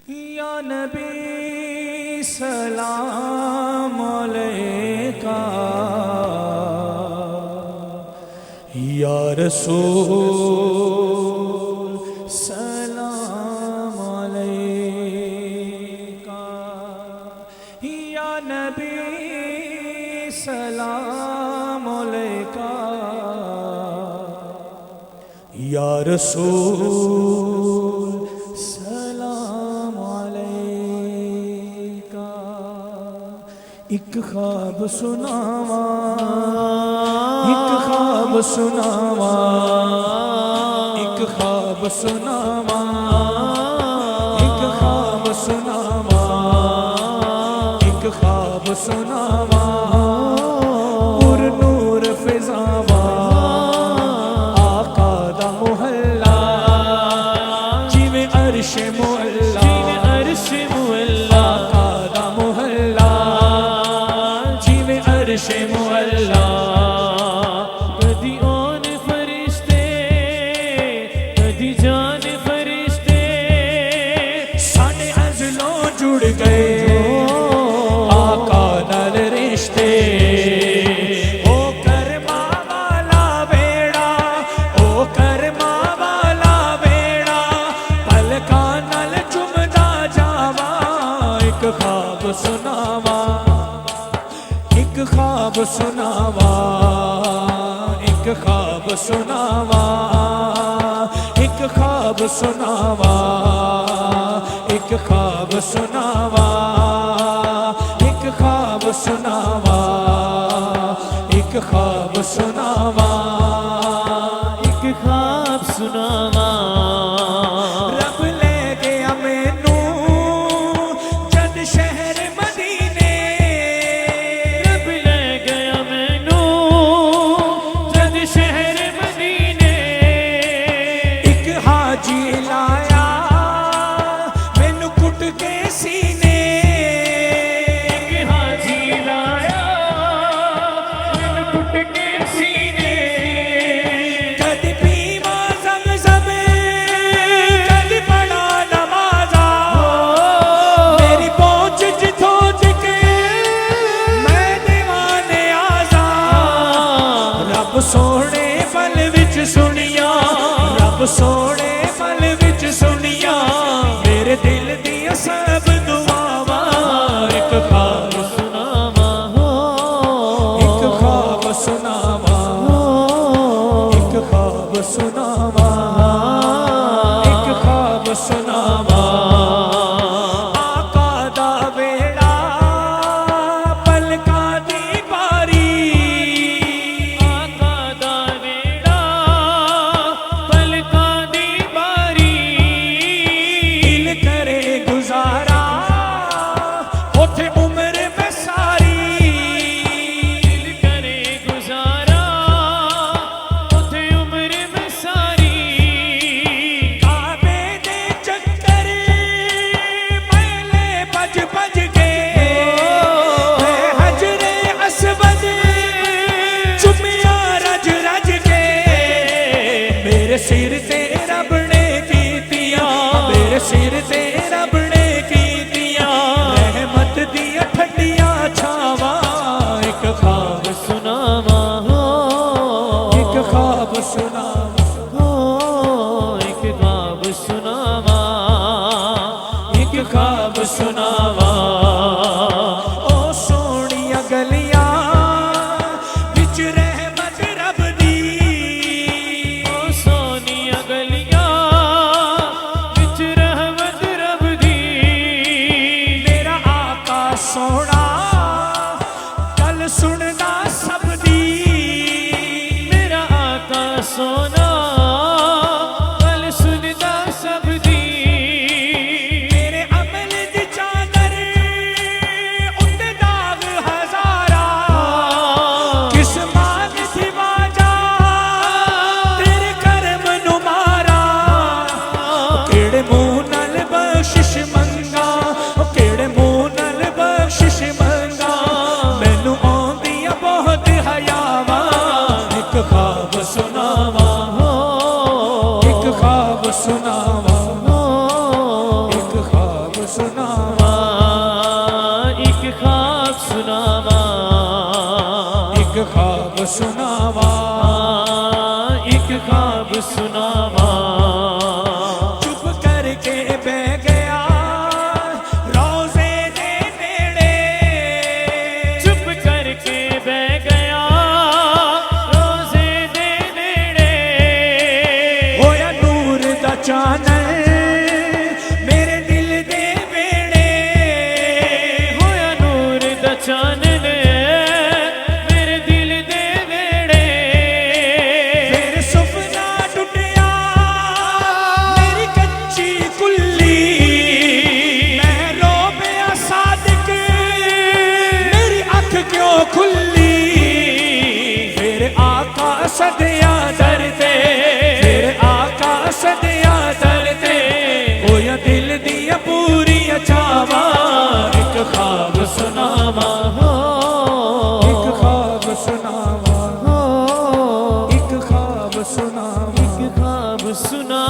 या नबी सलाम अलैका, या रसूल सलाम अलैका, या नबी सलाम अलैका, या रसूल सलाम अलैका। एक ख्वाब सुनावा, एक ख्वाब सुनावा, एक ख्वाब सुनावा, एक ख्वाब सुनावा, एक ख्वाब सुनावा, पुर नूर फिजावा, आका दा मोहल्ला, जिवें अर्श मुअल्ला, अर्श मुअल्ला, आका दा मोहल्ला, जिवें अर्श मुअल्ला। कदी औन फरिश्ते, कदी जान फरिश्ते, साडे अज़लों जुड़ गए आका नाल रिश्ते। ओ करमा वाला बेड़ा, ओ करमा वाला बेड़ा, पलकां नाल चुमदा जावा। एक ख्वाब सुनावा, एक ख्वाब सुनावा, एक ख्वाब सुनावा, एक ख्वाब सुनावा, एक ख्वाब सुनावा, एक ख्वाब सुनावा, एक ख्वाब सुनावा, एक ख्वाब सुनावा। रब ले गया मैनू जद शहर मदीने, रब ले गया मैनू जद शहर मदीने। एक हाजी लाया मैनू कुट के सीने, एक हाजी लाया मैनू कुट के सीने। कदी पीवा ज़मज़म, कदी पढ़ा नमाज़ा, मेरी पहुंच जिथों दिखे मैं दीवाने आज़ा। रब सोने पल विच सुनिया, रब सोने पल विच सुनिया, मेरे दिल दिया सब दुआवा। एक ख्वाब सुनावा, एक ख्वाब सुनावा, एक ख्वाब सुनावा, एक ख्वाब सुनावा। आका दा बेड़ा पलकां दी बारी, आका दा बेड़ा पलकां दी बारी। दिल करे गुजारा उठे उम्र में सारी, दिल करे गुजारा उठे उम्र में सारी। काबे दे चक्कर मैले भज भज के, हजरे असवद चुमिया रज रज के। मेरे सिर ते रब ने कीतियां, मेरे सिर ते रब ने कीतियां, रहमत दिया ठंडियां छावां। एक ख्वाब सुनावा, एक ख्वाब सुनावा, एक ख्वाब सुनावा, एक ख्वाब सुनावा। ओ सोहणियां गलियां विच रहमत रब दी, ओ सोहणियां गलियां विच रहमत रब दी। मेरा आका सोहणा गल सुनदा सब दी, मेरा आका सोना गल सुनदा सब दी। मेरे अमल दी चादर सुनावा, एक ख्वाब सुनावा। चुप करके बह गया रोज़े दे नेड़े, चुप करके बह गया रोज़े दे नेड़े। होया नूर दा चानन मेरे दिल दे वेड़े, होया नूर दा चानन मेरे दिल दे वेड़े। फिर सुपना टुटिया मेरी कच्ची कुल्ली, मैं रोबिया सादिक मेरी अख क्यों खुली। फिर आका सदिया दर ते, फिर आका सदिया दर ते, होया दिल दिया पूरी चावा। एक ख्वाब सुनावा, एक ख्वाब सुनावा, एक ख्वाब सुनावा। एक ख्वाब सुना